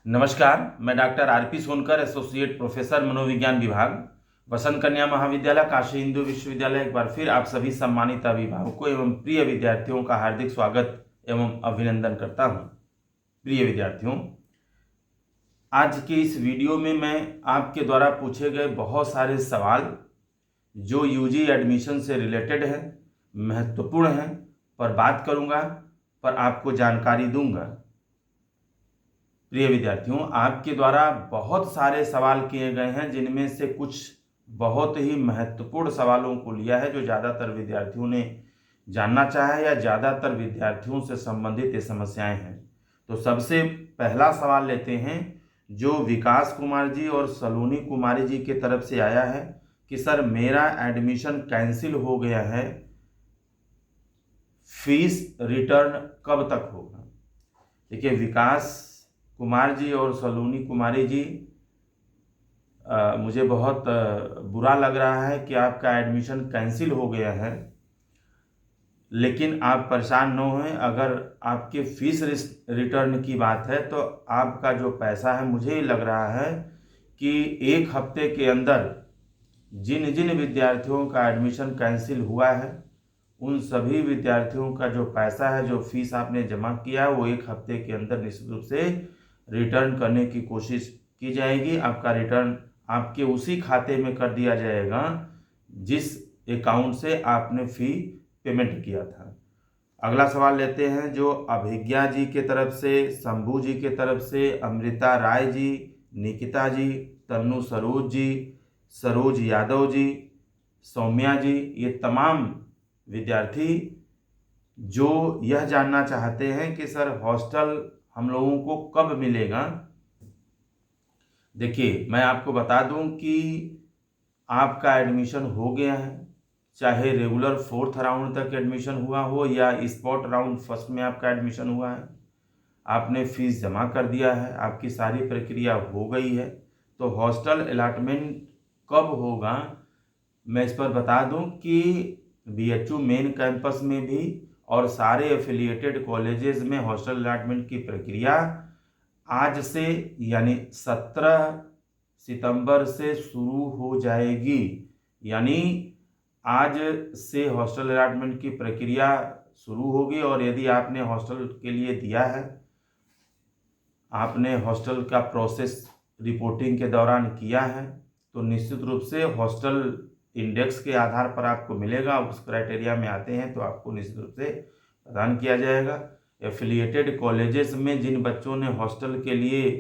नमस्कार, मैं doctor RP Sonkar, associate professor मनोविज्ञान विभाग, वसंत कन्या महाविद्यालय, काशी हिंदू विश्वविद्यालय। एक बार फिर आप सभी सम्मानित अभिभावकों एवं प्रिय विद्यार्थियों का हार्दिक स्वागत एवं अभिनंदन करता हूं। प्रिय विद्यार्थियों, आज के इस वीडियो में मैं आपके द्वारा पूछे गए बहुत सारे सवाल जो यूजी एडमिशन से रिलेटेड है, महत्वपूर्ण हैं, पर बात करूंगा, पर आपको जानकारी दूंगा। प्रिय विद्यार्थियों, आपके द्वारा बहुत सारे सवाल किए गए हैं, जिनमें से कुछ बहुत ही महत्वपूर्ण सवालों को लिया है जो ज़्यादातर विद्यार्थियों ने जानना चाहा है या ज़्यादातर विद्यार्थियों से संबंधित ये समस्याएं हैं। तो सबसे पहला सवाल लेते हैं, जो विकास कुमार जी और सलोनी कुमारी जी की तरफ से आया है कि सर मेरा एडमिशन कैंसिल हो गया है, फीस रिटर्न कब तक होगा। देखिए, विकास कुमार जी और सलोनी कुमारी जी, मुझे बहुत बुरा लग रहा है कि आपका एडमिशन कैंसिल हो गया है, लेकिन आप परेशान न हों। अगर आपके फीस रिटर्न की बात है तो आपका जो पैसा है, मुझे लग रहा है कि एक हफ्ते के अंदर जिन जिन विद्यार्थियों का एडमिशन कैंसिल हुआ है, उन सभी विद्यार्थियों का जो पैसा है, जो फीस आपने जमा किया है, वो एक हफ्ते के अंदर निश्चित रूप से रिटर्न करने की कोशिश की जाएगी। आपका रिटर्न आपके उसी खाते में कर दिया जाएगा जिस अकाउंट से आपने फी पेमेंट किया था। अगला सवाल लेते हैं, जो अभिज्ञा जी के तरफ से, शंभू जी के तरफ से, अमृता राय जी, निकिता जी, तन्नू सरोज जी, सरोज यादव जी, सौम्या जी, ये तमाम विद्यार्थी जो यह जानना चाहते हैं कि सर हॉस्टल हम लोगों को कब मिलेगा। देखिए, मैं आपको बता दूं कि आपका एडमिशन हो गया है, चाहे रेगुलर 4th राउंड तक एडमिशन हुआ हो या स्पॉट राउंड फर्स्ट में आपका एडमिशन हुआ है। आपने फीस जमा कर दिया है, आपकी सारी प्रक्रिया हो गई है। तो हॉस्टल अलॉटमेंट कब होगा, मैं इस पर बता दूं कि बीएचयू मेन कैंपस में भी और सारे एफिलिएटेड कॉलेजेस में हॉस्टल अलॉटमेंट की प्रक्रिया आज से यानी 17 सितंबर से शुरू हो जाएगी। यानी आज से हॉस्टल अलॉटमेंट की प्रक्रिया शुरू होगी, और यदि आपने हॉस्टल के लिए दिया है, आपने हॉस्टल का प्रोसेस रिपोर्टिंग के दौरान किया है, तो निश्चित रूप से हॉस्टल इंडेक्स के आधार पर आपको मिलेगा। उस क्राइटेरिया में आते हैं तो आपको निश्चित रूप से प्रदान किया जाएगा। एफिलिएटेड कॉलेजेस में जिन बच्चों ने हॉस्टल के लिए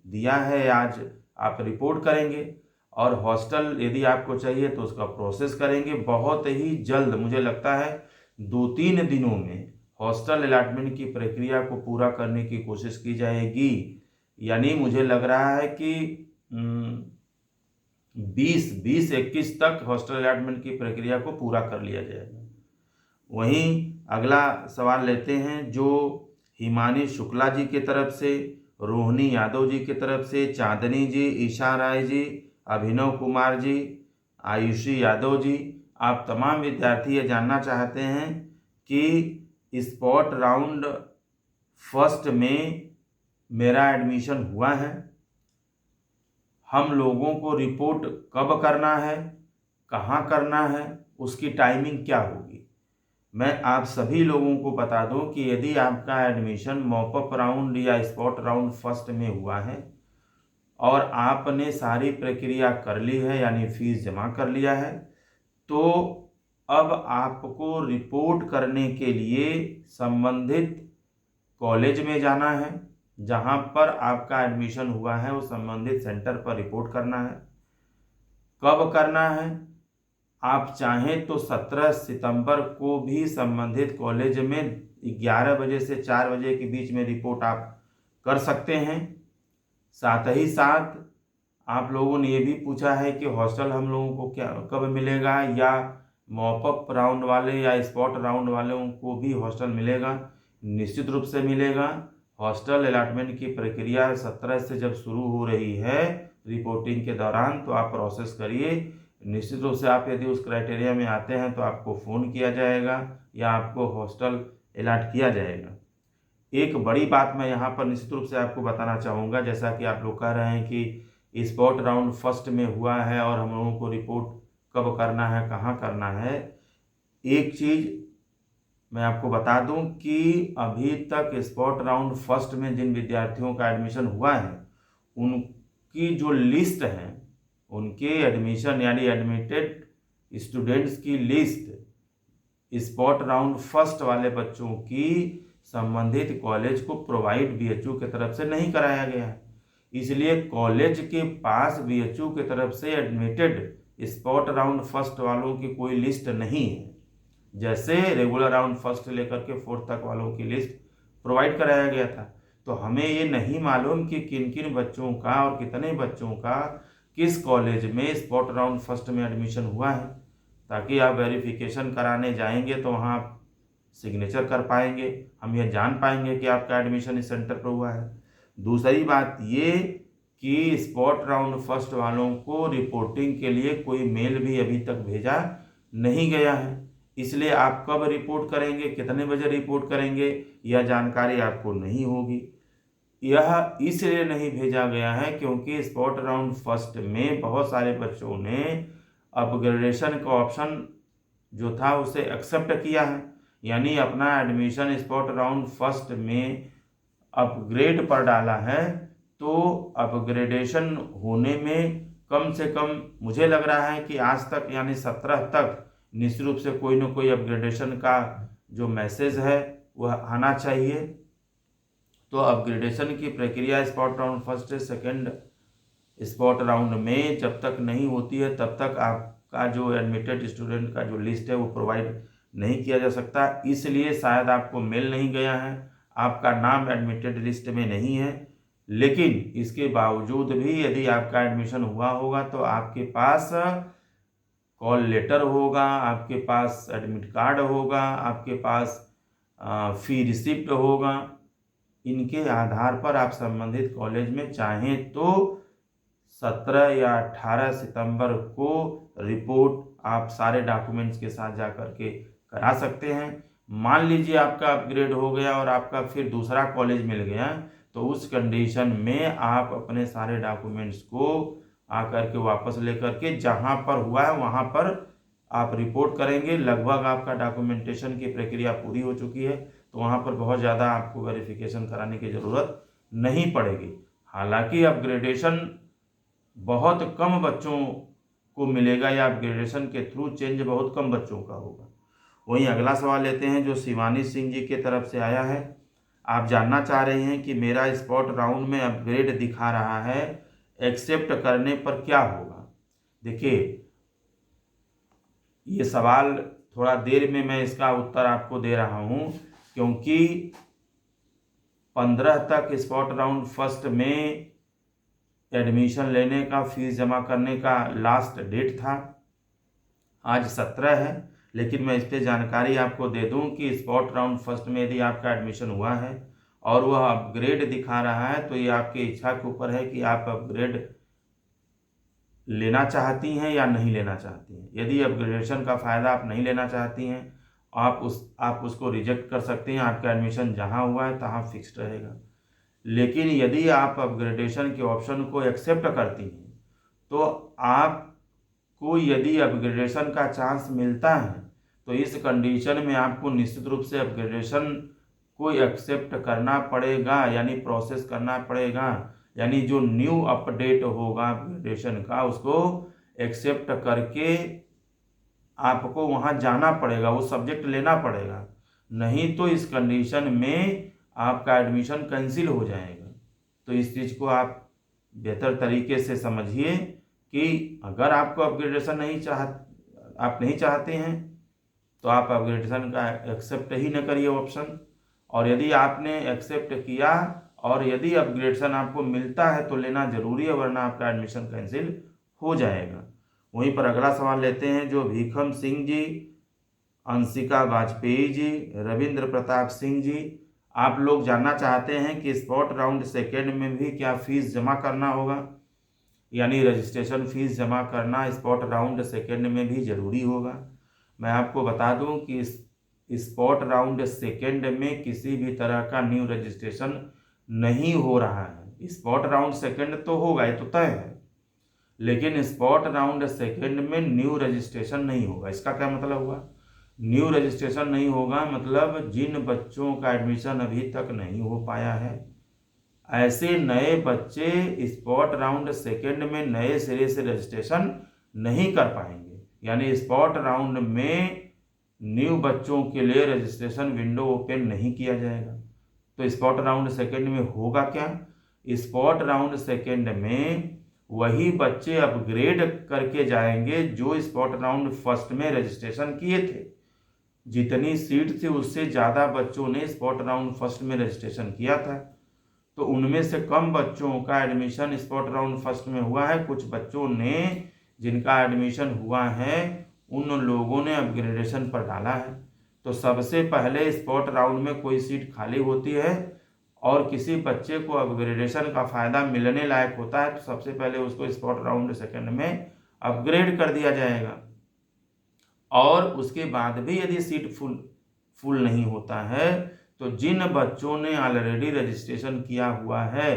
दिया है, आज आप रिपोर्ट करेंगे, और हॉस्टल यदि आपको चाहिए तो उसका प्रोसेस करेंगे। बहुत ही जल्द, मुझे लगता है 2-3 दिनों में हॉस्टल अलॉटमेंट की प्रक्रिया को पूरा करने की कोशिश की जाएगी। यानी मुझे लग रहा है कि 20-21 तक हॉस्टल अलॉटमेंट की प्रक्रिया को पूरा कर लिया जाएगा। वहीं अगला सवाल लेते हैं, जो हिमानी शुक्ला जी की तरफ से, रोहिणी यादव जी की तरफ से, चांदनी जी, ईशा राय जी, अभिनव कुमार जी, आयुषी यादव जी, आप तमाम विद्यार्थी ये जानना चाहते हैं कि स्पॉट राउंड फर्स्ट में मेरा एडमिशन हुआ है, हम लोगों को रिपोर्ट कब करना है, कहाँ करना है, उसकी टाइमिंग क्या होगी। मैं आप सभी लोगों को बता दूं कि यदि आपका एडमिशन मॉपअप राउंड या स्पॉट राउंड फर्स्ट में हुआ है और आपने सारी प्रक्रिया कर ली है, यानी फीस जमा कर लिया है, तो अब आपको रिपोर्ट करने के लिए संबंधित कॉलेज में जाना है। जहां पर आपका एडमिशन हुआ है उस संबंधित सेंटर पर रिपोर्ट करना है। कब करना है, आप चाहें तो 17 सितंबर को भी संबंधित कॉलेज में 11 बजे से 4 बजे के बीच में रिपोर्ट आप कर सकते हैं। साथ ही साथ आप लोगों ने ये भी पूछा है कि हॉस्टल हम लोगों को क्या कब मिलेगा, या मॉपअप राउंड वाले या स्पॉट राउंड वालों को भी हॉस्टल मिलेगा। निश्चित रूप से मिलेगा। हॉस्टल अलॉटमेंट की प्रक्रिया 17 से जब शुरू हो रही है रिपोर्टिंग के दौरान, तो आप प्रोसेस करिए। निश्चित रूप से आप यदि उस क्राइटेरिया में आते हैं तो आपको फ़ोन किया जाएगा या आपको हॉस्टल अलॉट किया जाएगा। एक बड़ी बात मैं यहाँ पर निश्चित रूप से आपको बताना चाहूँगा, जैसा कि आप लोग कह रहे हैं कि स्पॉट राउंड फर्स्ट में हुआ है और हम लोगों को रिपोर्ट कब करना है, कहाँ करना है। एक चीज़ मैं आपको बता दूं कि अभी तक स्पॉट राउंड फर्स्ट में जिन विद्यार्थियों का एडमिशन हुआ है उनकी जो लिस्ट है, उनके एडमिशन यानी एडमिटेड स्टूडेंट्स की लिस्ट स्पॉट राउंड फर्स्ट वाले बच्चों की संबंधित कॉलेज को प्रोवाइड बीएचयू की तरफ से नहीं कराया गया है। इसलिए कॉलेज के पास बीएचयू की तरफ से एडमिटेड स्पॉट राउंड फर्स्ट वालों की कोई लिस्ट नहीं है। जैसे रेगुलर राउंड फर्स्ट लेकर के फोर्थ तक वालों की लिस्ट प्रोवाइड कराया गया था, तो हमें ये नहीं मालूम कि किन किन बच्चों का और कितने बच्चों का किस कॉलेज में स्पॉट राउंड फर्स्ट में एडमिशन हुआ है, ताकि आप वेरिफिकेशन कराने जाएंगे तो वहाँ आप सिग्नेचर कर पाएंगे, हम ये जान पाएंगे कि आपका एडमिशन इस सेंटर पर हुआ है। दूसरी बात ये कि स्पॉट राउंड फर्स्ट वालों को रिपोर्टिंग के लिए कोई मेल भी अभी तक भेजा नहीं गया है। इसलिए आप कब रिपोर्ट करेंगे, कितने बजे रिपोर्ट करेंगे, यह जानकारी आपको नहीं होगी। यह इसलिए नहीं भेजा गया है क्योंकि स्पॉट राउंड फर्स्ट में बहुत सारे बच्चों ने अपग्रेडेशन का ऑप्शन जो था उसे एक्सेप्ट किया है, यानी अपना एडमिशन स्पॉट राउंड फर्स्ट में अपग्रेड पर डाला है। तो अपग्रेडेशन होने में कम से कम मुझे लग रहा है कि आज तक यानी 17 तक निश्चित रूप से कोई न कोई अपग्रेडेशन का जो मैसेज है वह आना चाहिए। तो अपग्रेडेशन की प्रक्रिया spot round first second spot round में जब तक नहीं होती है तब तक आपका जो एडमिटेड स्टूडेंट का जो लिस्ट है वो प्रोवाइड नहीं किया जा सकता। इसलिए शायद आपको मेल नहीं गया है, आपका नाम एडमिटेड लिस्ट में नहीं है। लेकिन इसके बावजूद भी यदि आपका एडमिशन हुआ होगा तो आपके पास कॉल लेटर होगा, आपके पास एडमिट कार्ड होगा, आपके पास फी रिसिप्ट होगा। इनके आधार पर आप संबंधित कॉलेज में चाहें तो 17 या 18 सितंबर को रिपोर्ट आप सारे डॉक्यूमेंट्स के साथ जा कर के करा सकते हैं। मान लीजिए आपका अपग्रेड हो गया और आपका फिर दूसरा कॉलेज मिल गया, तो उस कंडीशन में आप अपने सारे डॉक्यूमेंट्स को आकर के वापस लेकर के जहाँ पर हुआ है वहाँ पर आप रिपोर्ट करेंगे। लगभग आपका डॉक्यूमेंटेशन की प्रक्रिया पूरी हो चुकी है, तो वहाँ पर बहुत ज़्यादा आपको वेरिफिकेशन कराने की ज़रूरत नहीं पड़ेगी। हालांकि अपग्रेडेशन बहुत कम बच्चों को मिलेगा या अपग्रेडेशन के थ्रू चेंज बहुत कम बच्चों का होगा। वहीं अगला सवाल लेते हैं जो शिवानी सिंह जी की तरफ से आया है। आप जानना चाह रहे हैं कि मेरा स्पॉट राउंड में अपग्रेड दिखा रहा है, एक्सेप्ट करने पर क्या होगा। देखिए, ये सवाल थोड़ा देर में मैं इसका उत्तर आपको दे रहा हूँ, क्योंकि 15 तक स्पॉट राउंड फर्स्ट में एडमिशन लेने का फीस जमा करने का लास्ट डेट था। आज 17 है, लेकिन मैं इस पर जानकारी आपको दे दूं कि स्पॉट राउंड फर्स्ट में यदि आपका एडमिशन हुआ है और वह अपग्रेड दिखा रहा है, तो ये आपकी इच्छा के ऊपर है कि आप अपग्रेड लेना चाहती हैं या नहीं लेना चाहती हैं। यदि अपग्रेडेशन का फ़ायदा आप नहीं लेना चाहती हैं, आप उसको रिजेक्ट कर सकती हैं। आपका एडमिशन जहां हुआ है तहां फिक्स्ड रहेगा। लेकिन यदि आप अपग्रेडेशन के ऑप्शन को एक्सेप्ट करती हैं, तो आपको यदि अपग्रेडेशन का चांस मिलता है तो इस कंडीशन में आपको निश्चित रूप से अपग्रेडेशन को एक्सेप्ट करना पड़ेगा, यानी प्रोसेस करना पड़ेगा। यानी जो न्यू अपडेट होगा अपग्रेडेशन का उसको एक्सेप्ट करके आपको वहाँ जाना पड़ेगा, वो सब्जेक्ट लेना पड़ेगा। नहीं तो इस कंडीशन में आपका एडमिशन कैंसिल हो जाएगा। तो इस चीज़ को आप बेहतर तरीके से समझिए कि अगर आपको अपग्रेडेशन आप नहीं चाहते हैं तो आप अपग्रेडेशन का एक्सेप्ट ही न करिए ऑप्शन। और यदि आपने एक्सेप्ट किया और यदि अपग्रेडेशन आपको मिलता है तो लेना जरूरी है, वरना आपका एडमिशन कैंसिल हो जाएगा। वहीं पर अगला सवाल लेते हैं जो भीखम सिंह जी, अंशिका वाजपेयी जी, रविंद्र प्रताप सिंह जी, आप लोग जानना चाहते हैं कि स्पॉट राउंड सेकेंड में भी क्या फीस जमा करना होगा, यानी रजिस्ट्रेशन फीस जमा करना स्पॉट राउंड सेकेंड में भी ज़रूरी होगा। मैं आपको बता दूं कि स्पॉट राउंड सेकेंड में किसी भी तरह का न्यू रजिस्ट्रेशन नहीं हो रहा है। स्पॉट राउंड सेकेंड तो होगा, ये तो तय है, लेकिन स्पॉट राउंड सेकेंड में न्यू रजिस्ट्रेशन नहीं होगा। इसका क्या मतलब हुआ? न्यू रजिस्ट्रेशन नहीं होगा मतलब जिन बच्चों का एडमिशन अभी तक नहीं हो पाया है, ऐसे नए बच्चे स्पॉट राउंड सेकेंड में नए सिरे से रजिस्ट्रेशन नहीं कर पाएंगे। यानी स्पॉट राउंड में न्यू बच्चों के लिए रजिस्ट्रेशन विंडो ओपन नहीं किया जाएगा। तो स्पॉट राउंड सेकेंड में होगा क्या? स्पॉट राउंड सेकेंड में वही बच्चे अपग्रेड करके जाएंगे जो स्पॉट राउंड फर्स्ट में रजिस्ट्रेशन किए थे। जितनी सीट थी उससे ज़्यादा बच्चों ने स्पॉट राउंड फर्स्ट में रजिस्ट्रेशन किया था, तो उनमें से कम बच्चों का एडमिशन स्पॉट राउंड फर्स्ट में हुआ है। कुछ बच्चों ने जिनका एडमिशन हुआ है उन लोगों ने अपग्रेडेशन पर डाला है। तो सबसे पहले स्पॉट राउंड में कोई सीट खाली होती है और किसी बच्चे को अपग्रेडेशन का फ़ायदा मिलने लायक होता है, तो सबसे पहले उसको स्पॉट राउंड सेकंड में अपग्रेड कर दिया जाएगा। और उसके बाद भी यदि सीट फुल नहीं होता है तो जिन बच्चों ने ऑलरेडी रजिस्ट्रेशन किया हुआ है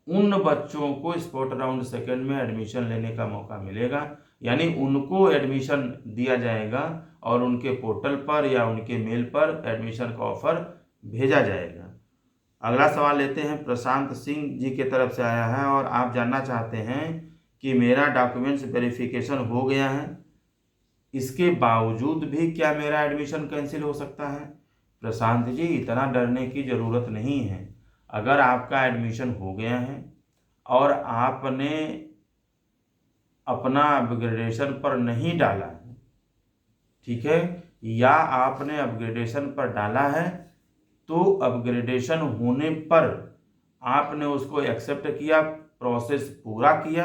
उन बच्चों को स्पॉट राउंड सेकंड में एडमिशन लेने का मौका मिलेगा। यानी उनको एडमिशन दिया जाएगा और उनके पोर्टल पर या उनके मेल पर एडमिशन का ऑफर भेजा जाएगा। अगला सवाल लेते हैं, प्रशांत सिंह जी की तरफ से आया है और आप जानना चाहते हैं कि मेरा डॉक्यूमेंट्स वेरिफिकेशन हो गया है, इसके बावजूद भी क्या मेरा एडमिशन कैंसिल हो सकता है? प्रशांत जी, इतना डरने की ज़रूरत नहीं है। अगर आपका एडमिशन हो गया है और आपने अपना अपग्रेडेशन पर नहीं डाला है, ठीक है, या आपने अपग्रेडेशन पर डाला है तो अपग्रेडेशन होने पर आपने उसको एक्सेप्ट किया, प्रोसेस पूरा किया,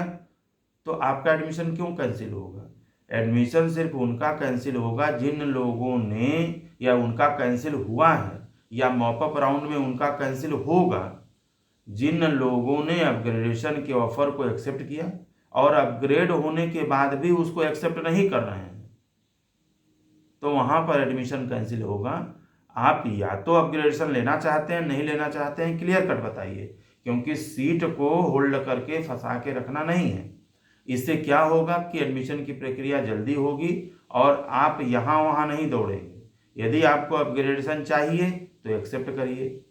तो आपका एडमिशन क्यों कैंसिल होगा? एडमिशन सिर्फ उनका कैंसिल होगा जिन लोगों ने, या उनका कैंसिल हुआ है या मॉपअप राउंड में उनका कैंसिल होगा, जिन लोगों ने अपग्रेडेशन के ऑफर को एक्सेप्ट किया और अपग्रेड होने के बाद भी उसको एक्सेप्ट नहीं कर रहे हैं, तो वहाँ पर एडमिशन कैंसिल होगा। आप या तो अपग्रेडेशन लेना चाहते हैं, नहीं लेना चाहते हैं, क्लियर कट बताइए, क्योंकि सीट को होल्ड करके फंसा के रखना नहीं है। इससे क्या होगा कि एडमिशन की प्रक्रिया जल्दी होगी और आप यहाँ वहाँ नहीं दौड़ेंगे। यदि आपको अपग्रेडेशन चाहिए तो एक्सेप्ट करिए,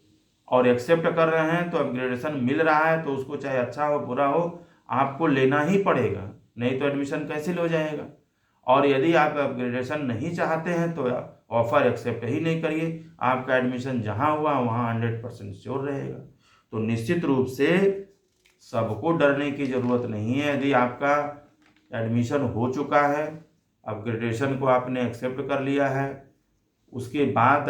और एक्सेप्ट कर रहे हैं तो अपग्रेडेशन मिल रहा है तो उसको चाहे अच्छा हो बुरा हो आपको लेना ही पड़ेगा, नहीं तो एडमिशन कैंसिल हो जाएगा। और यदि आप अपग्रेडेशन नहीं चाहते हैं तो ऑफर एक्सेप्ट ही नहीं करिए, आपका एडमिशन जहाँ हुआ वहाँ 100% श्योर रहेगा। तो निश्चित रूप से सबको डरने की ज़रूरत नहीं है। यदि आपका एडमिशन हो चुका है, अपग्रेडेशन को आपने एक्सेप्ट कर लिया है, उसके बाद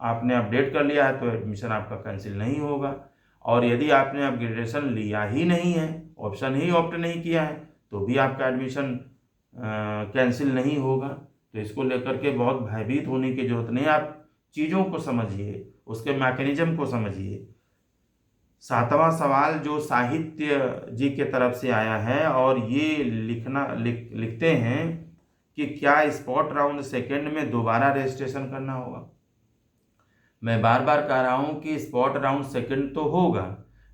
आपने अपडेट कर लिया है, तो एडमिशन आपका कैंसिल नहीं होगा। और यदि आपने अपग्रेडेशन लिया ही नहीं है, ऑप्शन ही ऑप्ट नहीं किया है, तो भी आपका एडमिशन कैंसिल नहीं होगा। तो इसको लेकर के बहुत भयभीत होने की ज़रूरत नहीं है। आप चीज़ों को समझिए, उसके मैकेनिज्म को समझिए। 7वां सवाल जो साहित्य जी के तरफ से आया है और ये लिखते हैं कि क्या स्पॉट राउंड सेकेंड में दोबारा रजिस्ट्रेशन करना होगा? मैं बार बार कह रहा हूँ कि स्पॉट राउंड सेकेंड तो होगा,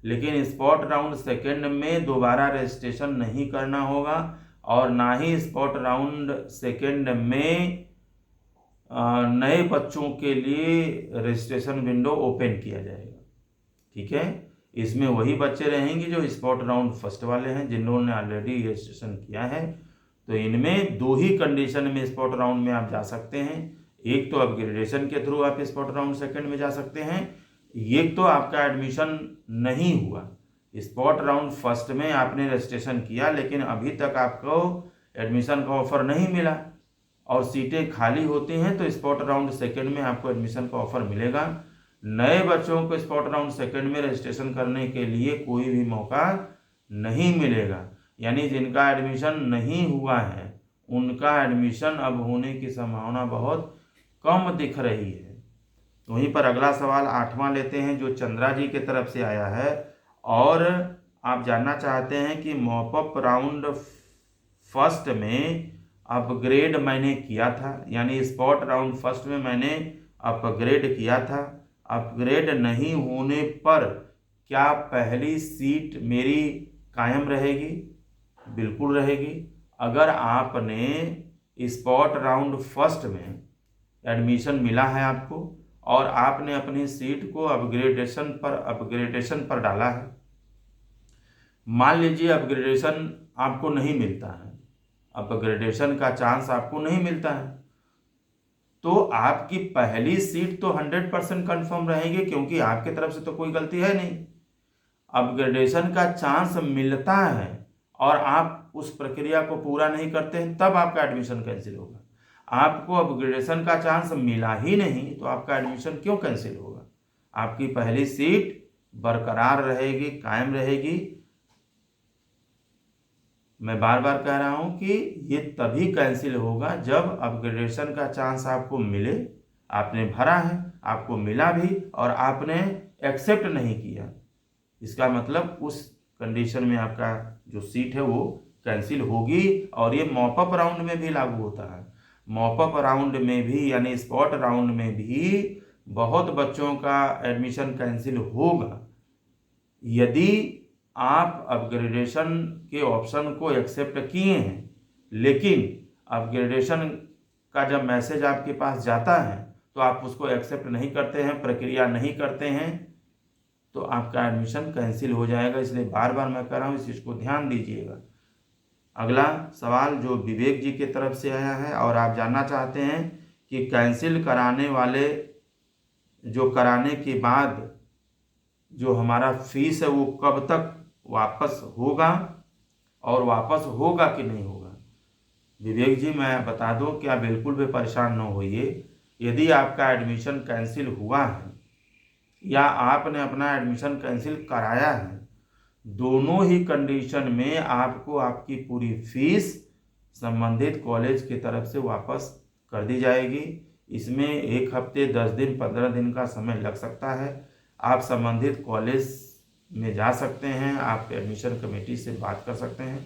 लेकिन स्पॉट राउंड सेकेंड में दोबारा रजिस्ट्रेशन नहीं करना होगा और ना ही स्पॉट राउंड सेकेंड में नए बच्चों के लिए रजिस्ट्रेशन विंडो ओपन किया जाएगा। ठीक है, इसमें वही बच्चे रहेंगे जो स्पॉट राउंड फर्स्ट वाले हैं, जिन्होंने ऑलरेडी रजिस्ट्रेशन किया है। तो इनमें दो ही कंडीशन में स्पॉट राउंड में आप जा सकते हैं, एक तो अपग्रेडेशन के थ्रू आप स्पॉट राउंड सेकंड में जा सकते हैं, एक तो आपका एडमिशन नहीं हुआ, स्पॉट राउंड फर्स्ट में आपने रजिस्ट्रेशन किया लेकिन अभी तक आपको एडमिशन का ऑफर नहीं मिला और सीटें खाली होती हैं, तो स्पॉट राउंड सेकंड में आपको एडमिशन का ऑफर मिलेगा। नए बच्चों को स्पॉट राउंड सेकंड में रजिस्ट्रेशन करने के लिए कोई भी मौका नहीं मिलेगा। यानी जिनका एडमिशन नहीं हुआ है उनका एडमिशन अब होने की संभावना बहुत कम दिख रही है। वहीं पर अगला सवाल 8वां लेते हैं जो चंद्रा जी की तरफ से आया है और आप जानना चाहते हैं कि मॉपअप राउंड फर्स्ट में अपग्रेड मैंने किया था, यानी स्पॉट राउंड फर्स्ट में मैंने अपग्रेड किया था। अपग्रेड नहीं होने पर क्या पहली सीट मेरी कायम रहेगी? बिल्कुल रहेगी। अगर आपने स्पॉट राउंड फर्स्ट में एडमिशन मिला है आपको और आपने अपनी सीट को अपग्रेडेशन पर डाला है, मान लीजिए अपग्रेडेशन आपको नहीं मिलता है, अपग्रेडेशन का चांस आपको नहीं मिलता है, तो आपकी पहली सीट तो 100% कन्फर्म रहेगी, क्योंकि आपकी तरफ से तो कोई गलती है नहीं। अपग्रेडेशन का चांस मिलता है और आप उस प्रक्रिया को पूरा नहीं करते हैं, तब आपका एडमिशन कैंसिल होगा। आपको अपग्रेडेशन का चांस मिला ही नहीं तो आपका एडमिशन क्यों कैंसिल होगा? आपकी पहली सीट बरकरार रहेगी, कायम रहेगी। मैं बार बार कह रहा हूं कि ये तभी कैंसिल होगा जब अपग्रेडेशन का चांस आपको मिले, आपने भरा है, आपको मिला भी और आपने एक्सेप्ट नहीं किया। इसका मतलब उस कंडीशन में आपका जो सीट है वो कैंसिल होगी। और ये मॉपअप राउंड में भी लागू होता है। मॉपअप राउंड में भी यानी स्पॉट राउंड में भी बहुत बच्चों का एडमिशन कैंसिल होगा यदि आप अपग्रेडेशन के ऑप्शन को एक्सेप्ट किए हैं, लेकिन अपग्रेडेशन का जब मैसेज आपके पास जाता है तो आप उसको एक्सेप्ट नहीं करते हैं, प्रक्रिया नहीं करते हैं, तो आपका एडमिशन कैंसिल हो जाएगा। इसलिए बार बार मैं कह रहा हूँ, इस चीज़ को ध्यान दीजिएगा। अगला सवाल जो विवेक जी की तरफ से आया है और आप जानना चाहते हैं कि कैंसिल कराने वाले जो कराने के बाद जो हमारा फीस है वो कब तक वापस होगा और वापस होगा कि नहीं होगा। विवेक जी मैं बता दूं कि आप बिल्कुल भी परेशान न होइए। यदि आपका एडमिशन कैंसिल हुआ है या आपने अपना एडमिशन कैंसिल कराया है, दोनों ही कंडीशन में आपको आपकी पूरी फीस संबंधित कॉलेज की तरफ से वापस कर दी जाएगी। इसमें 1 हफ्ते 10 दिन 15 दिन का समय लग सकता है। आप संबंधित कॉलेज में जा सकते हैं, आप एडमिशन कमेटी से बात कर सकते हैं।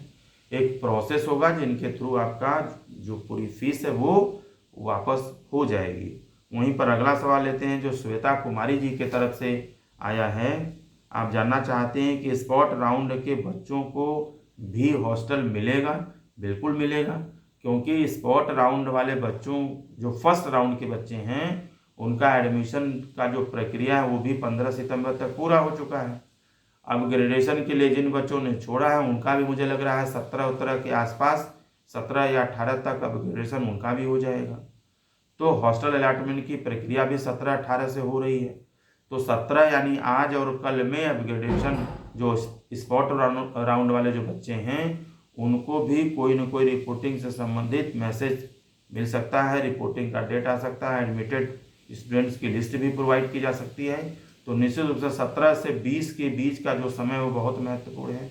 एक प्रोसेस होगा जिनके थ्रू आपका जो पूरी फीस है वो वापस हो जाएगी। वहीं पर अगला सवाल लेते हैं जो श्वेता कुमारी जी की तरफ से आया है। आप जानना चाहते हैं कि स्पॉट राउंड के बच्चों को भी हॉस्टल मिलेगा? बिल्कुल मिलेगा, क्योंकि स्पॉट राउंड वाले बच्चों जो फर्स्ट राउंड के बच्चे हैं उनका एडमिशन का जो प्रक्रिया है वो भी 15 सितंबर तक पूरा हो चुका है। अब ग्रेजुएशन के लिए जिन बच्चों ने छोड़ा है उनका भी मुझे लग रहा है 17 के आसपास, 17 या 18 तक अब ग्रेजुएशन उनका भी हो जाएगा। तो हॉस्टल अलॉटमेंट की प्रक्रिया भी 17-18 से हो रही है। तो 17 यानी आज और कल में अपग्रेडेशन जो स्पॉट राउंड वाले जो बच्चे हैं उनको भी कोई न कोई रिपोर्टिंग से संबंधित मैसेज मिल सकता है, रिपोर्टिंग का डेट आ सकता है, एडमिटेड स्टूडेंट्स की लिस्ट भी प्रोवाइड की जा सकती है। तो निश्चित रूप से 17 से 20 के बीच का जो समय वो बहुत महत्वपूर्ण है।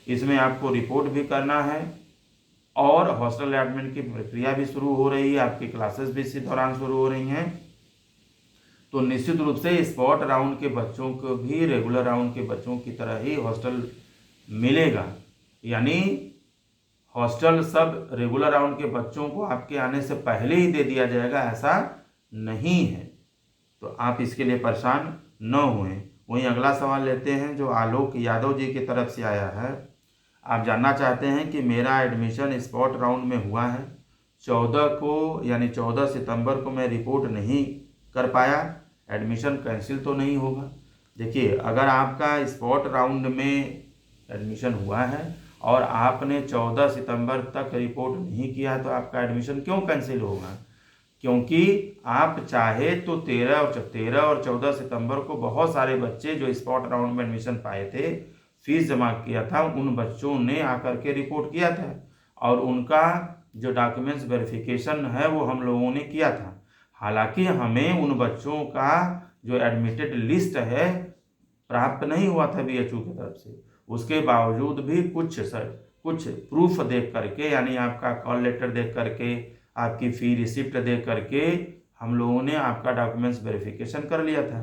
इसमें आपको रिपोर्ट भी करना है और हॉस्टल अलॉटमेंट की प्रक्रिया भी शुरू हो रही है, आपकी क्लासेस भी इसी दौरान शुरू हो रही हैं। तो निश्चित रूप से स्पॉट राउंड के बच्चों को भी रेगुलर राउंड के बच्चों की तरह ही हॉस्टल मिलेगा, यानी हॉस्टल सब रेगुलर राउंड के बच्चों को आपके आने से पहले ही दे दिया जाएगा, ऐसा नहीं है। तो आप इसके लिए परेशान न हुए। वहीं अगला सवाल लेते हैं जो आलोक यादव जी की तरफ से आया है। आप जानना चाहते हैं कि मेरा एडमिशन स्पॉट राउंड में हुआ है, 14 को यानी 14 सितंबर को मैं रिपोर्ट नहीं कर पाया, एडमिशन कैंसिल तो नहीं होगा? देखिए, अगर आपका स्पॉट राउंड में एडमिशन हुआ है और आपने 14 सितंबर तक रिपोर्ट नहीं किया तो आपका एडमिशन क्यों कैंसिल होगा? क्योंकि आप चाहे तो 13 और 14 सितंबर को बहुत सारे बच्चे जो स्पॉट राउंड में एडमिशन पाए थे, फीस जमा किया था, उन बच्चों ने आकर के रिपोर्ट किया था और उनका जो डॉक्यूमेंट्स वेरिफिकेशन है वो हम लोगों ने किया था। हालांकि हमें उन बच्चों का जो एडमिटेड लिस्ट है प्राप्त नहीं हुआ था बीएचयू की तरफ से, उसके बावजूद भी कुछ प्रूफ देख करके, यानी आपका कॉल लेटर देख करके, आपकी फ़ी रिसिप्ट देख करके हम लोगों ने आपका डॉक्यूमेंट्स वेरिफिकेशन कर लिया था।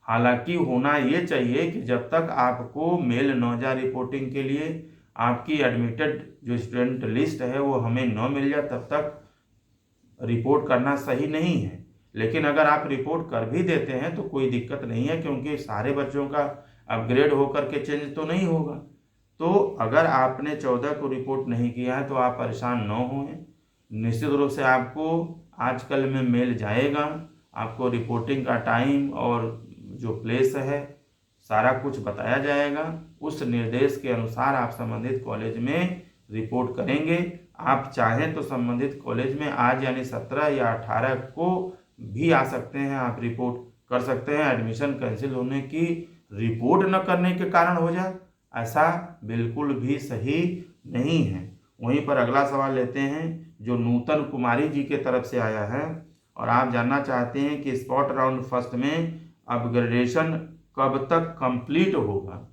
हालांकि होना ये चाहिए कि जब तक आपको मेल न जाए रिपोर्टिंग के लिए, आपकी एडमिटेड जो स्टूडेंट लिस्ट है वो हमें न मिल जाए तब तक रिपोर्ट करना सही नहीं है। लेकिन अगर आप रिपोर्ट कर भी देते हैं तो कोई दिक्कत नहीं है, क्योंकि सारे बच्चों का अपग्रेड होकर के चेंज तो नहीं होगा। तो अगर आपने 14 को रिपोर्ट नहीं किया है तो आप परेशान न हों। निश्चित रूप से आपको आजकल में मेल जाएगा, आपको रिपोर्टिंग का टाइम और जो प्लेस है सारा कुछ बताया जाएगा। उस निर्देश के अनुसार आप संबंधित कॉलेज में रिपोर्ट करेंगे। आप चाहें तो संबंधित कॉलेज में आज यानी 17 या 18 को भी आ सकते हैं, आप रिपोर्ट कर सकते हैं। एडमिशन कैंसिल होने की रिपोर्ट न करने के कारण हो जाए, ऐसा बिल्कुल भी सही नहीं है। वहीं पर अगला सवाल लेते हैं जो नूतन कुमारी जी के तरफ से आया है, और आप जानना चाहते हैं कि स्पॉट राउंड फर्स्ट में अपग्रेडेशन कब तक कंप्लीट होगा।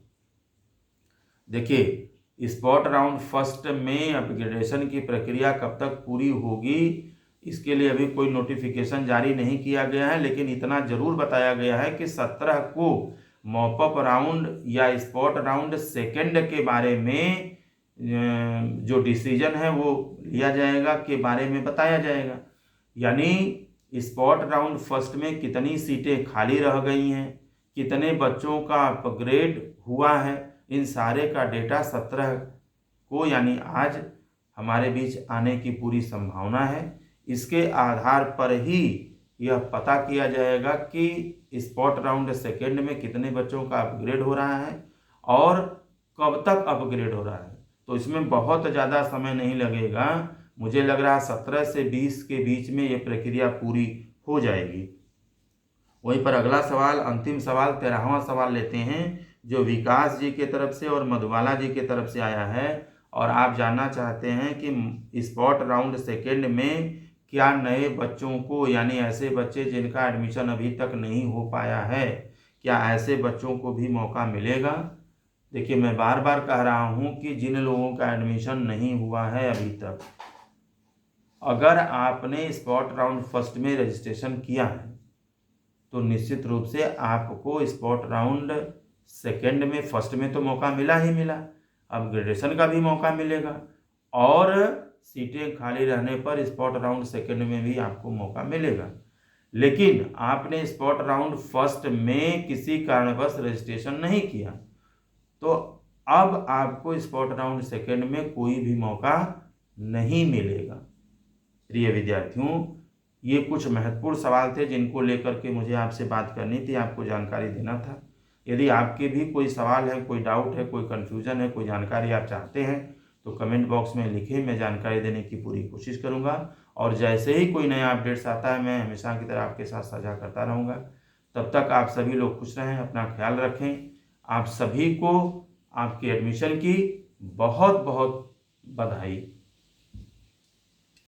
देखिए, स्पॉट राउंड फर्स्ट में अपग्रेडेशन की प्रक्रिया कब तक पूरी होगी, इसके लिए अभी कोई नोटिफिकेशन जारी नहीं किया गया है, लेकिन इतना जरूर बताया गया है कि 17 को मॉपअप राउंड या स्पॉट राउंड सेकेंड के बारे में जो डिसीजन है वो लिया जाएगा, के बारे में बताया जाएगा। यानी स्पॉट राउंड फर्स्ट में कितनी सीटें खाली रह गई हैं, कितने बच्चों का अपग्रेड हुआ है, इन सारे का डेटा 17 को यानी आज हमारे बीच आने की पूरी संभावना है। इसके आधार पर ही यह पता किया जाएगा कि स्पॉट राउंड सेकेंड में कितने बच्चों का अपग्रेड हो रहा है और कब तक अपग्रेड हो रहा है। तो इसमें बहुत ज़्यादा समय नहीं लगेगा, मुझे लग रहा है 17 से 20 के बीच में ये प्रक्रिया पूरी हो जाएगी। वहीं पर अगला सवाल, अंतिम सवाल 13वां सवाल लेते हैं जो विकास जी के तरफ से और मधुबाला जी के तरफ से आया है, और आप जानना चाहते हैं कि स्पॉट राउंड सेकेंड में क्या नए बच्चों को यानी ऐसे बच्चे जिनका एडमिशन अभी तक नहीं हो पाया है, क्या ऐसे बच्चों को भी मौका मिलेगा। देखिए, मैं बार बार कह रहा हूं कि जिन लोगों का एडमिशन नहीं हुआ है अभी तक, अगर आपने स्पॉट राउंड फर्स्ट में रजिस्ट्रेशन किया है तो निश्चित रूप से आपको स्पॉट राउंड सेकेंड में, फर्स्ट में तो मौका मिला ही मिला, अपग्रेडेशन का भी मौका मिलेगा, और सीटें खाली रहने पर स्पॉट राउंड सेकेंड में भी आपको मौका मिलेगा। लेकिन आपने स्पॉट राउंड फर्स्ट में किसी कारणवश रजिस्ट्रेशन नहीं किया तो अब आपको स्पॉट राउंड सेकेंड में कोई भी मौका नहीं मिलेगा। प्रिय विद्यार्थियों, ये कुछ महत्वपूर्ण सवाल थे जिनको लेकर के मुझे आपसे बात करनी थी, आपको जानकारी देना था। यदि आपके भी कोई सवाल है, कोई डाउट है, कोई कन्फ्यूजन है, कोई जानकारी आप चाहते हैं तो कमेंट बॉक्स में लिखें, मैं जानकारी देने की पूरी कोशिश करूंगा। और जैसे ही कोई नया अपडेट्स आता है मैं हमेशा की तरह आपके साथ साझा करता रहूँगा। तब तक आप सभी लोग खुश रहें, अपना ख्याल रखें। आप सभी को आपके एडमिशन की बहुत बहुत बधाई।